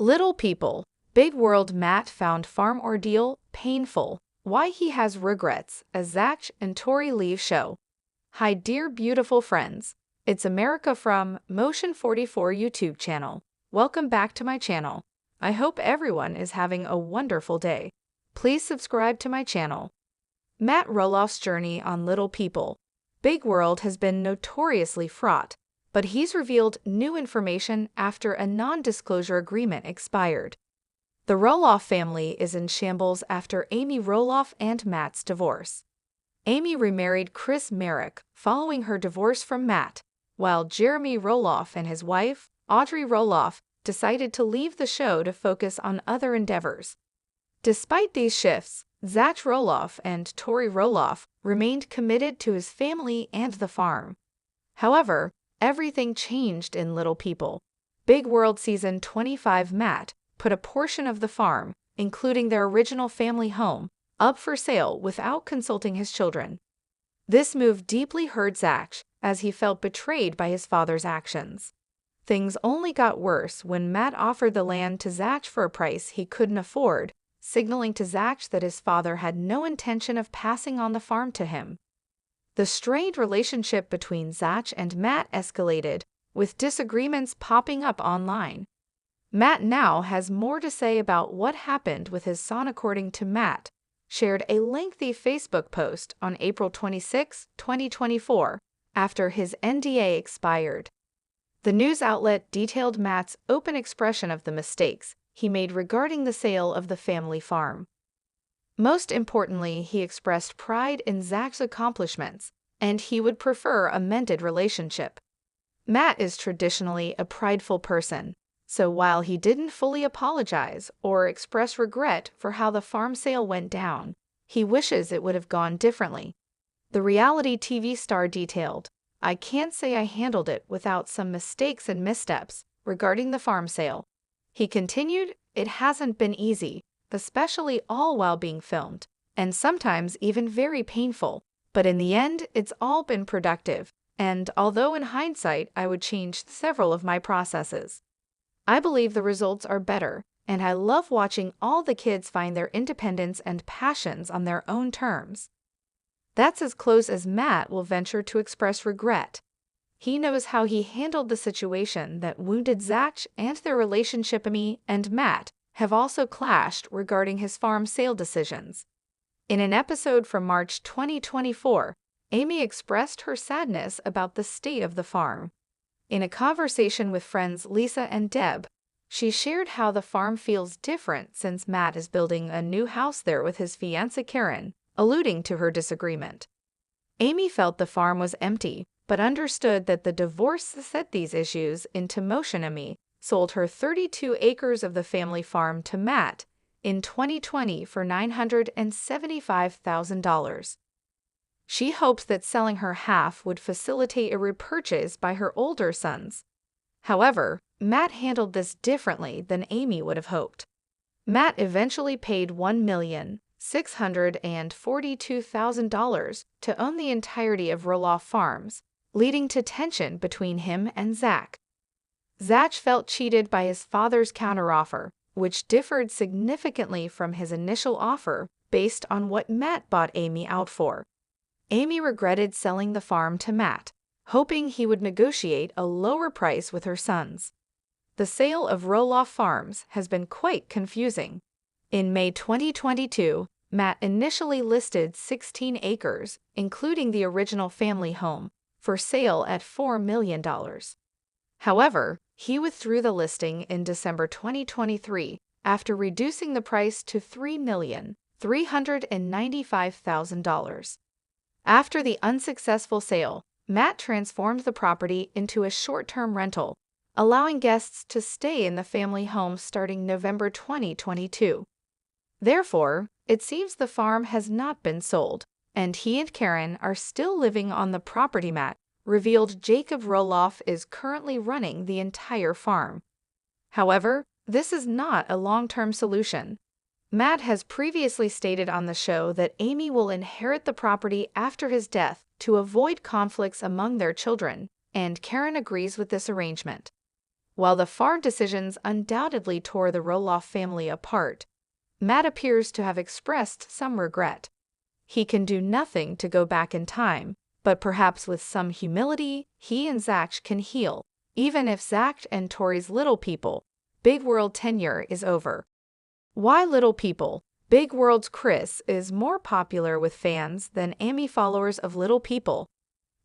Little people. Big WorldnMatt found farm ordeal painful. Why he has regrets as Zach and Tori leave show. Hi dear beautiful friends. It's America from Motion 44 YouTube channel. Welcome back to my channel. I hope everyone is having a wonderful day. Please subscribe to my channel. Matt Roloff's journey on Little People. Big World has been notoriously fraught, but he's revealed new information after a non-disclosure agreement expired. The Roloff family is in shambles after Amy Roloff and Matt's divorce. Amy remarried Chris Merrick following her divorce from Matt, while Jeremy Roloff and his wife, Audrey Roloff, decided to leave the show to focus on other endeavors. Despite these shifts, Zach Roloff and Tori Roloff remained committed to his family and the farm. However, everything changed in Little People. Big World Season 25 Matt put a portion of the farm, including their original family home, up for sale without consulting his children. This move deeply hurt Zach, as he felt betrayed by his father's actions. Things only got worse when Matt offered the land to Zach for a price he couldn't afford, signaling to Zach that his father had no intention of passing on the farm to him. The strained relationship between Zach and Matt escalated, with disagreements popping up online. Matt now has more to say about what happened with his son. According to Matt, shared a lengthy Facebook post on April 26, 2024, after his NDA expired. The news outlet detailed Matt's open expression of the mistakes he made regarding the sale of the family farm. Most importantly, he expressed pride in Zach's accomplishments, and he would prefer a mended relationship. Matt is traditionally a prideful person, so while he didn't fully apologize or express regret for how the farm sale went down, he wishes it would have gone differently. The reality TV star detailed, "I can't say I handled it without some mistakes and missteps regarding the farm sale." He continued, "It hasn't been easy, especially all while being filmed, and sometimes even very painful, but in the end, it's all been productive, and although in hindsight I would change several of my processes, I believe the results are better, and I love watching all the kids find their independence and passions on their own terms." That's as close as Matt will venture to express regret. He knows how he handled the situation that wounded Zach, and their relationship. Amy and Matt have also clashed regarding his farm sale decisions. In an episode from March 2024, Amy expressed her sadness about the state of the farm. In a conversation with friends Lisa and Deb, she shared how the farm feels different since Matt is building a new house there with his fiancée Karen, alluding to her disagreement. Amy felt the farm was empty, but understood that the divorce set these issues into motion. Amy sold her 32 acres of the family farm to Matt in 2020 for $975,000. She hoped that selling her half would facilitate a repurchase by her older sons. However, Matt handled this differently than Amy would have hoped. Matt eventually paid $1,642,000 to own the entirety of Roloff Farms, leading to tension between him and Zach. Zach felt cheated by his father's counteroffer, which differed significantly from his initial offer based on what Matt bought Amy out for. Amy regretted selling the farm to Matt, hoping he would negotiate a lower price with her sons. The sale of Roloff Farms has been quite confusing. In May 2022, Matt initially listed 16 acres, including the original family home, for sale at $4 million. However, he withdrew the listing in December 2023 after reducing the price to $3,395,000. After the unsuccessful sale, Matt transformed the property into a short-term rental, allowing guests to stay in the family home starting November 2022. Therefore, it seems the farm has not been sold, and he and Karen are still living on the property. Matt revealed Jacob Roloff is currently running the entire farm. However, this is not a long-term solution. Matt has previously stated on the show that Amy will inherit the property after his death to avoid conflicts among their children, and Karen agrees with this arrangement. While the farm decisions undoubtedly tore the Roloff family apart, Matt appears to have expressed some regret. He can do nothing to go back in time, but perhaps with some humility, he and Zach can heal, even if Zach and Tori's Little People, Big World tenure is over. Why Little People? Big World's Chris is more popular with fans than Amy followers of Little People.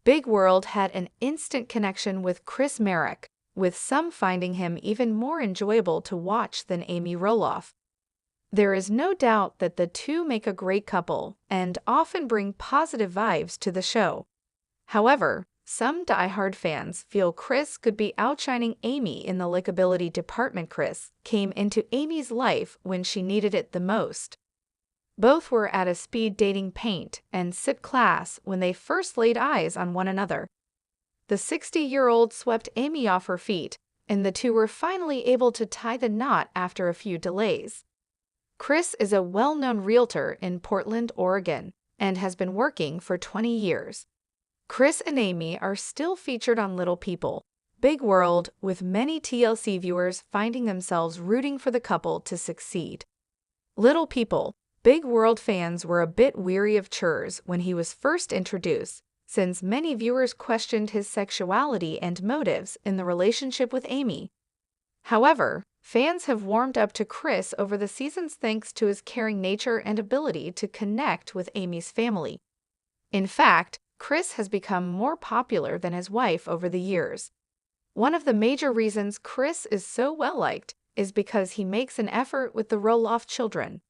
Big World had an instant connection with Chris Marek, with some finding him even more enjoyable to watch than Amy Roloff. There is no doubt that the two make a great couple and often bring positive vibes to the show. However, some diehard fans feel Chris could be outshining Amy in the likability department. Chris came into Amy's life when she needed it the most. Both were at a speed dating paint and sip class when they first laid eyes on one another. The 60-year-old swept Amy off her feet, and the two were finally able to tie the knot after a few delays. Chris is a well-known realtor in Portland, Oregon, and has been working for 20 years. Chris and Amy are still featured on Little People, Big World, with many TLC viewers finding themselves rooting for the couple to succeed. Little People, Big World fans were a bit weary of Churs when he was first introduced, since many viewers questioned his sexuality and motives in the relationship with Amy. However, fans have warmed up to Chris over the seasons thanks to his caring nature and ability to connect with Amy's family. In fact, Chris has become more popular than his wife over the years. One of the major reasons Chris is so well-liked is because he makes an effort with the Roloff children.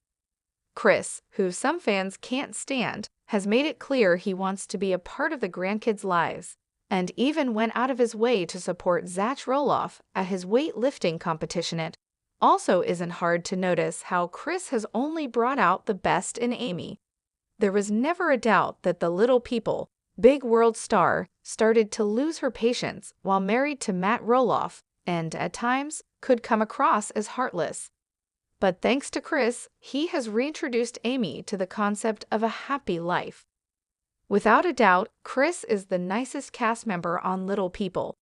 Chris, who some fans can't stand, has made it clear he wants to be a part of the grandkids' lives, and even went out of his way to support Zach Roloff at his weightlifting competition. It also isn't hard to notice how Chris has only brought out the best in Amy. There was never a doubt that the Little People, Big World star started to lose her patience while married to Matt Roloff, and at times could come across as heartless. But thanks to Chris, he has reintroduced Amy to the concept of a happy life. Without a doubt, Chris is the nicest cast member on Little People,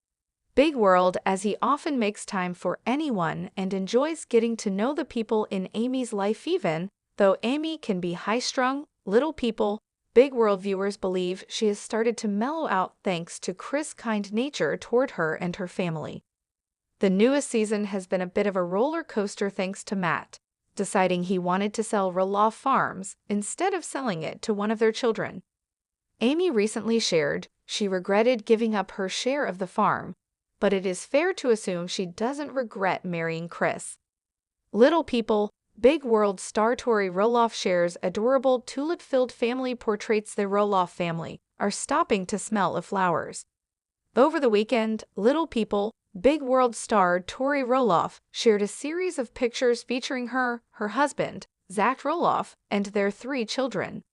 Big World, as he often makes time for anyone and enjoys getting to know the people in Amy's life. Even though Amy can be high-strung, Little People, Big World viewers believe she has started to mellow out thanks to Chris' kind nature toward her and her family. The newest season has been a bit of a roller coaster thanks to Matt deciding he wanted to sell Roloff Farms instead of selling it to one of their children. Amy recently shared she regretted giving up her share of the farm, but it is fair to assume she doesn't regret marrying Chris. Little People, Big World star Tori Roloff shares adorable tulip-filled family portraits. The Roloff family are stopping to smell of flowers. Over the weekend, Little People, Big World star Tori Roloff shared a series of pictures featuring her husband, Zach Roloff, and their 3 children.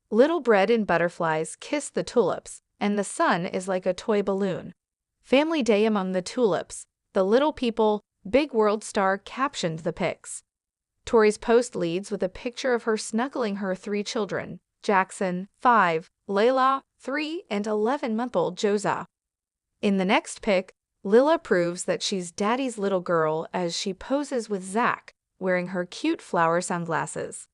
Little bread and butterflies kiss the tulips, and the sun is like a toy balloon. Family day among the tulips, the Little People, Big World star captioned the pics. Tori's post leads with a picture of her snuggling her 3 children, Jackson, 5, Layla, 3, and 11-month-old Joza. In the next pic, Lila proves that she's daddy's little girl as she poses with Zach, wearing her cute flower sunglasses.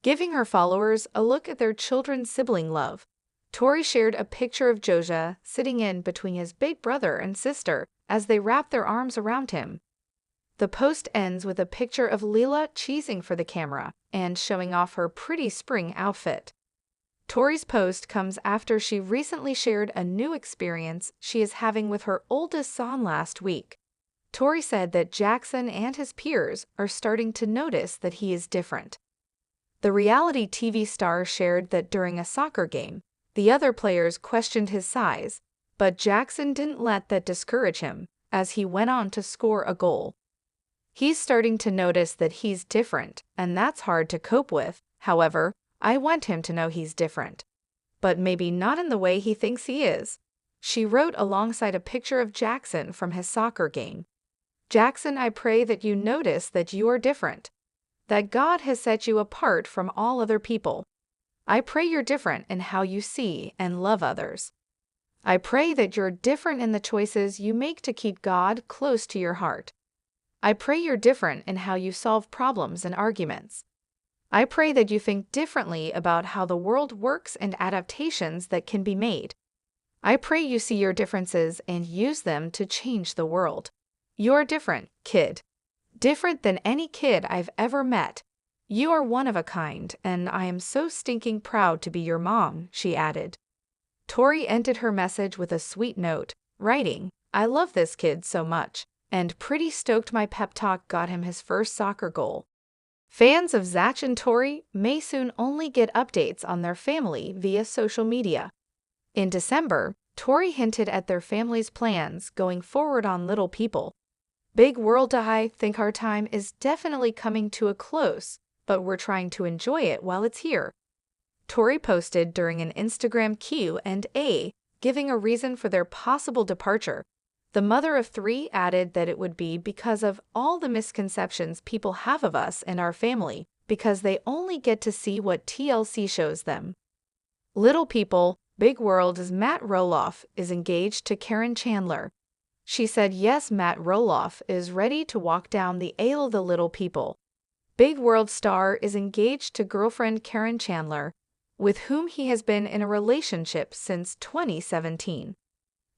Giving her followers a look at their children's sibling love, Tori shared a picture of Joza sitting in between his big brother and sister as they wrap their arms around him. The post ends with a picture of Lila cheesing for the camera and showing off her pretty spring outfit. Tori's post comes after she recently shared a new experience she is having with her oldest son last week. Tori said that Jackson and his peers are starting to notice that he is different. The reality TV star shared that during a soccer game, the other players questioned his size, but Jackson didn't let that discourage him, as he went on to score a goal. He's starting to notice that he's different, and that's hard to cope with. However, I want him to know he's different. But maybe not in the way he thinks he is. She wrote alongside a picture of Jackson from his soccer game. Jackson, I pray that you notice that you are different. That God has set you apart from all other people. I pray you're different in how you see and love others. I pray that you're different in the choices you make to keep God close to your heart. I pray you're different in how you solve problems and arguments. I pray that you think differently about how the world works and adaptations that can be made. I pray you see your differences and use them to change the world. You're different, kid. Different than any kid I've ever met. You are one of a kind, and I am so stinking proud to be your mom, she added. Tori ended her message with a sweet note, writing, I love this kid so much, and pretty stoked my pep talk got him his first soccer goal. Fans of Zach and Tori may soon only get updates on their family via social media. In December, Tori hinted at their family's plans going forward on Little People. Big world, I think our time is definitely coming to a close, but we're trying to enjoy it while it's here. Tori posted during an Instagram Q&A, giving a reason for their possible departure. The mother of three added that it would be because of all the misconceptions people have of us and our family, because they only get to see what TLC shows them. Little People, Big World's Matt Roloff is engaged to Karen Chandler. She said yes, Matt Roloff is ready to walk down the aisle of the Little People. Big World star is engaged to girlfriend Karen Chandler, with whom he has been in a relationship since 2017.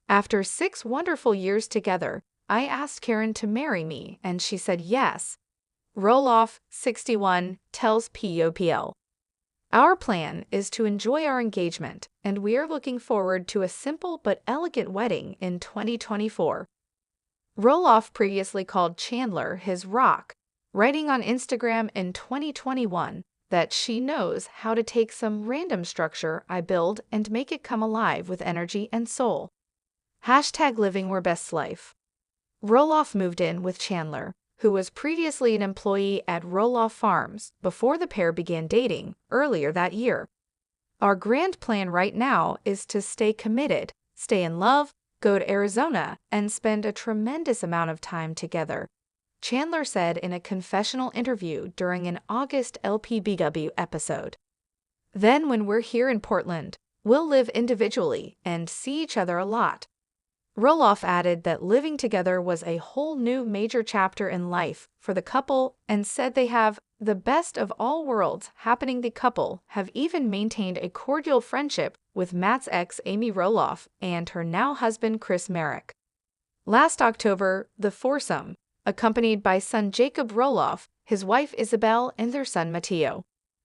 After 6 wonderful years together, I asked Karen to marry me and she said yes. Roloff, 61, tells POPL. Our plan is to enjoy our engagement, and we are looking forward to a simple but elegant wedding in 2024. Roloff previously called Chandler his rock, writing on Instagram in 2021 that she knows how to take some random structure I build and make it come alive with energy and soul. #living your best life. Roloff moved in with Chandler, who was previously an employee at Roloff Farms before the pair began dating earlier that year. Our grand plan right now is to stay committed, stay in love, go to Arizona, and spend a tremendous amount of time together, Chandler said in a confessional interview during an August LPBW episode. Then when we're here in Portland, we'll live individually and see each other a lot. Roloff added that living together was a whole new major chapter in life for the couple and said they have the best of all worlds happening. The couple have even maintained a cordial friendship with Matt's ex Amy Roloff and her now husband Chris Marek. Last October, the foursome, accompanied by son Jacob Roloff, his wife Isabel, and their son Matteo,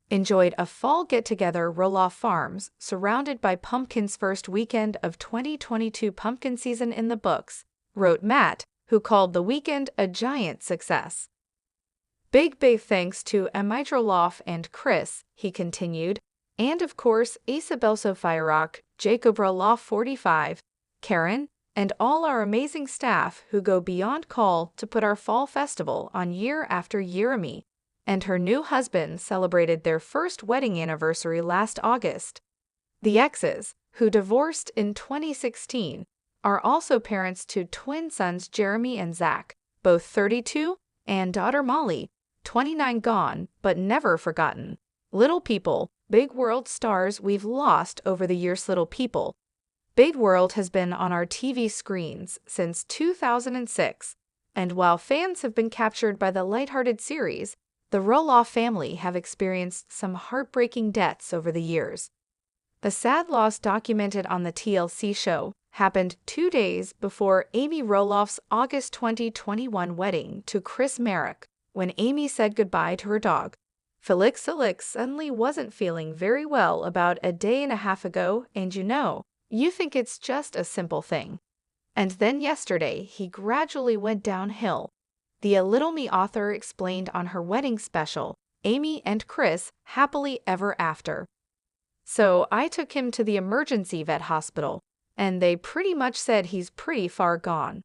enjoyed a fall get-together Roloff Farms, surrounded by pumpkins. First weekend of 2022 pumpkin season in the books, wrote Matt, who called the weekend a giant success. Big thanks to Amy Roloff and Chris, he continued, and of course Isabel Sofia, Jacob Roloff 45, Karen, and all our amazing staff who go beyond call to put our fall festival on year after year. Amy and her new husband celebrated their first wedding anniversary last August. The exes, who divorced in 2016, are also parents to twin sons Jeremy and Zach, both 32, and daughter Molly, 29. Gone, but never forgotten. Little People, Big World stars we've lost over the years. Little People, Big World has been on our TV screens since 2006, and while fans have been captured by the lighthearted series, the Roloff family have experienced some heartbreaking deaths over the years. The sad loss documented on the TLC show happened 2 days before Amy Roloff's August 2021 wedding to Chris Marek, when Amy said goodbye to her dog. Felix suddenly wasn't feeling very well about a day and a half ago, and you think it's just a simple thing. And then yesterday he gradually went downhill. The A Little Me author explained on her wedding special, Amy and Chris Happily Ever After. So I took him to the emergency vet hospital, and they pretty much said he's pretty far gone.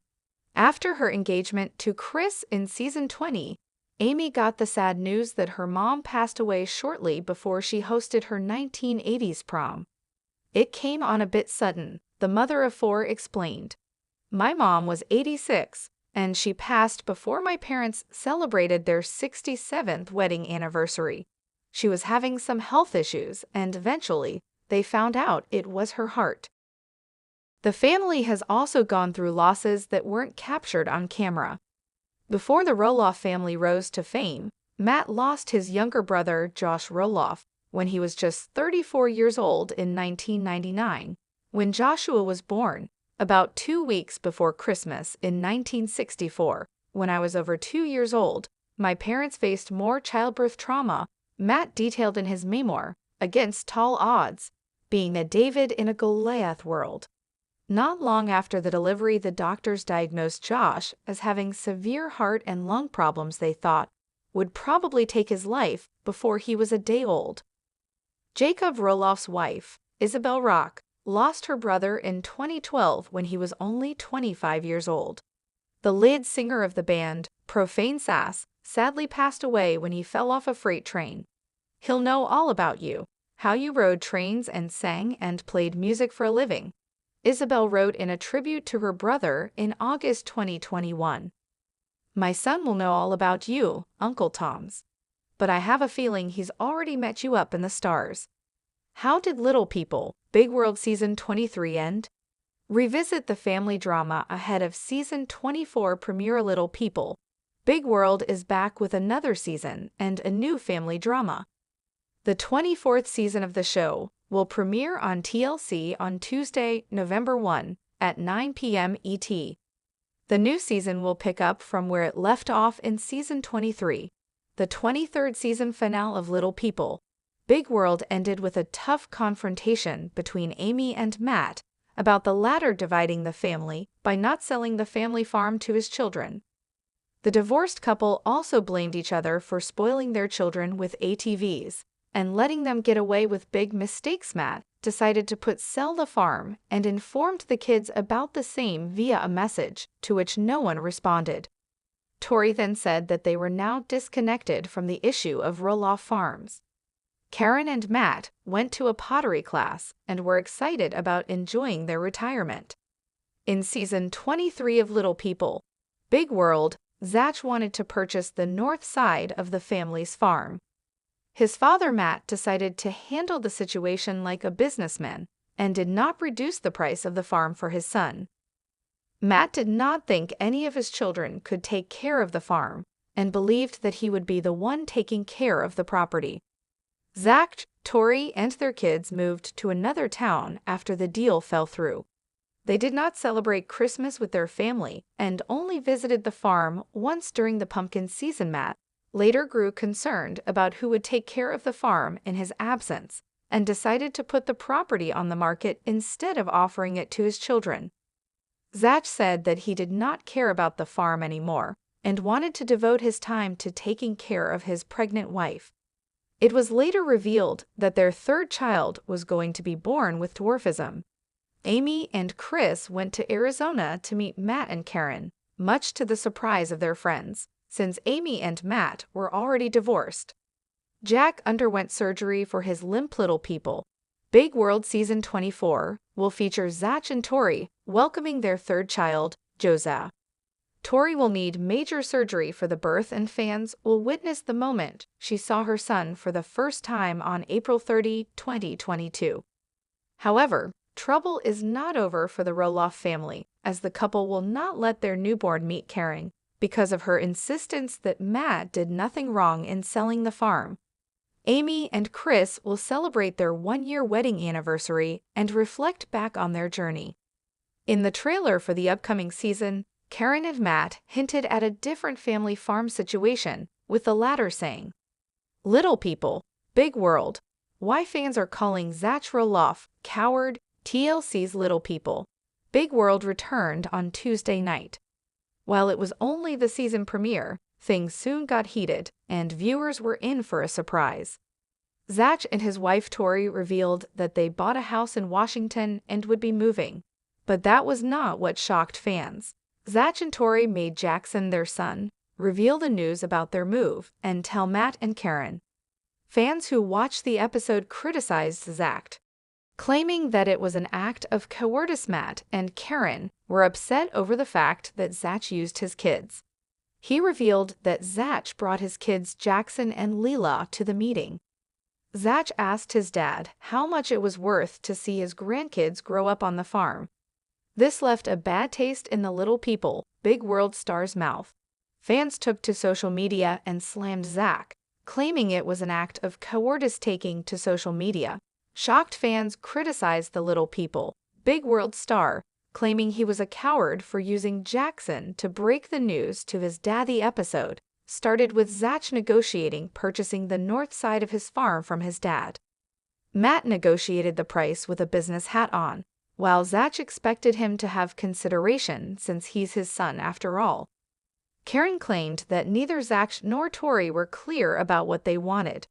After her engagement to Chris in season 20, Amy got the sad news that her mom passed away shortly before she hosted her 1980s prom. It came on a bit sudden, the mother of 4 explained. My mom was 86, and she passed before my parents celebrated their 67th wedding anniversary. She was having some health issues, and eventually, they found out it was her heart. The family has also gone through losses that weren't captured on camera. Before the Roloff family rose to fame, Matt lost his younger brother, Josh Roloff, when he was just 34 years old in 1999. When Joshua was born, about 2 weeks before Christmas in 1964, when I was over 2 years old, my parents faced more childbirth trauma, Matt detailed in his memoir, Against Tall Odds, being a David in a Goliath world. Not long after the delivery, the doctors diagnosed Josh as having severe heart and lung problems they thought would probably take his life before he was a day old. Jacob Roloff's wife, Isabel Rock, lost her brother in 2012 when he was only 25 years old. The lead singer of the band, Profane Sass, sadly passed away when he fell off a freight train. He'll know all about you, how you rode trains and sang and played music for a living, Isabel wrote in a tribute to her brother in August 2021. My son will know all about you, Uncle Tom's. But I have a feeling he's already met you up in the stars. How did Little People, Big World Season 23 end? Revisit the family drama ahead of Season 24 premiere. Little People, Big World is back with another season and a new family drama. The 24th season of the show will premiere on TLC on Tuesday, November 1 at 9 p.m. ET. The new season will pick up from where it left off in Season 23. The 23rd season finale of Little People, Big World ended with a tough confrontation between Amy and Matt about the latter dividing the family by not selling the family farm to his children. The divorced couple also blamed each other for spoiling their children with ATVs and letting them get away with big mistakes. Matt decided to sell the farm and informed the kids about the same via a message, to which no one responded. Tori then said that they were now disconnected from the issue of Roloff farms. Karen and Matt went to a pottery class and were excited about enjoying their retirement. In Season 23 of Little People, Big World, Zach wanted to purchase the north side of the family's farm. His father, Matt, decided to handle the situation like a businessman and did not reduce the price of the farm for his son. Matt did not think any of his children could take care of the farm and believed that he would be the one taking care of the property. Zach, Tori, and their kids moved to another town after the deal fell through. They did not celebrate Christmas with their family and only visited the farm once during the pumpkin season. Matt later grew concerned about who would take care of the farm in his absence and decided to put the property on the market instead of offering it to his children. Zach said that he did not care about the farm anymore and wanted to devote his time to taking care of his pregnant wife. It was later revealed that their third child was going to be born with dwarfism. Amy and Chris went to Arizona to meet Matt and Karen, much to the surprise of their friends, since Amy and Matt were already divorced. Jack underwent surgery for his limp. Little People, Big World Season 24 will feature Zach and Tori welcoming their third child, Josiah. Tori will need major surgery for the birth, and fans will witness the moment she saw her son for the first time on April 30, 2022. However, trouble is not over for the Roloff family, as the couple will not let their newborn meet Karen because of her insistence that Matt did nothing wrong in selling the farm. Amy and Chris will celebrate their one-year wedding anniversary and reflect back on their journey. In the trailer for the upcoming season, Karen and Matt hinted at a different family farm situation, with the latter saying, "Little People, Big World, why fans are calling Zach Roloff coward." TLC's Little People, Big World returned on Tuesday night. While it was only the season premiere, things soon got heated, and viewers were in for a surprise. Zach and his wife Tori revealed that they bought a house in Washington and would be moving. But that was not what shocked fans. Zach and Tori made Jackson, their son, reveal the news about their move and tell Matt and Karen. Fans who watched the episode criticized Zach, claiming that it was an act of cowardice. Matt and Karen were upset over the fact that Zach used his kids. He revealed that Zach brought his kids Jackson and Leela to the meeting. Zach asked his dad how much it was worth to see his grandkids grow up on the farm. This left a bad taste in the little people, Big World star's mouth. Fans took to social media and slammed Zach, claiming it was an act of cowardice. Taking to social media, shocked fans criticized the little people, Big World star, claiming he was a coward for using Jackson to break the news to his dad. The episode started with Zach negotiating purchasing the north side of his farm from his dad. Matt negotiated the price with a business hat on, while Zach expected him to have consideration since he's his son after all. Karen claimed that neither Zach nor Tori were clear about what they wanted.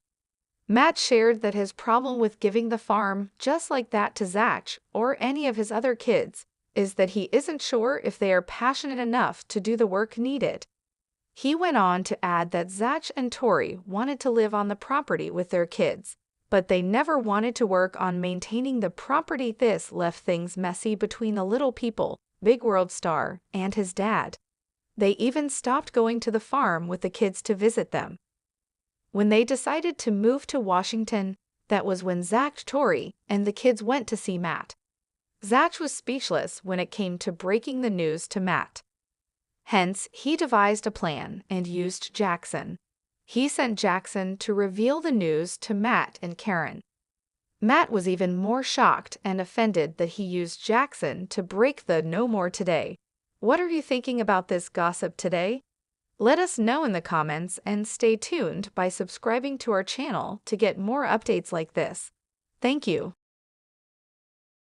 Matt shared that his problem with giving the farm just like that to Zach or any of his other kids is that he isn't sure if they are passionate enough to do the work needed. He went on to add that Zach and Tori wanted to live on the property with their kids, but they never wanted to work on maintaining the property. This left things messy between the little people, Big World star, and his dad. They even stopped going to the farm with the kids to visit them. When they decided to move to Washington, that was when Zach, Tori, and the kids went to see Matt. Zach was speechless when it came to breaking the news to Matt. Hence, he devised a plan and used Jackson. He sent Jackson to reveal the news to Matt and Karen. Matt was even more shocked and offended that he used Jackson to break the "no more today." What are you thinking about this gossip today? Let us know in the comments and stay tuned by subscribing to our channel to get more updates like this. Thank you.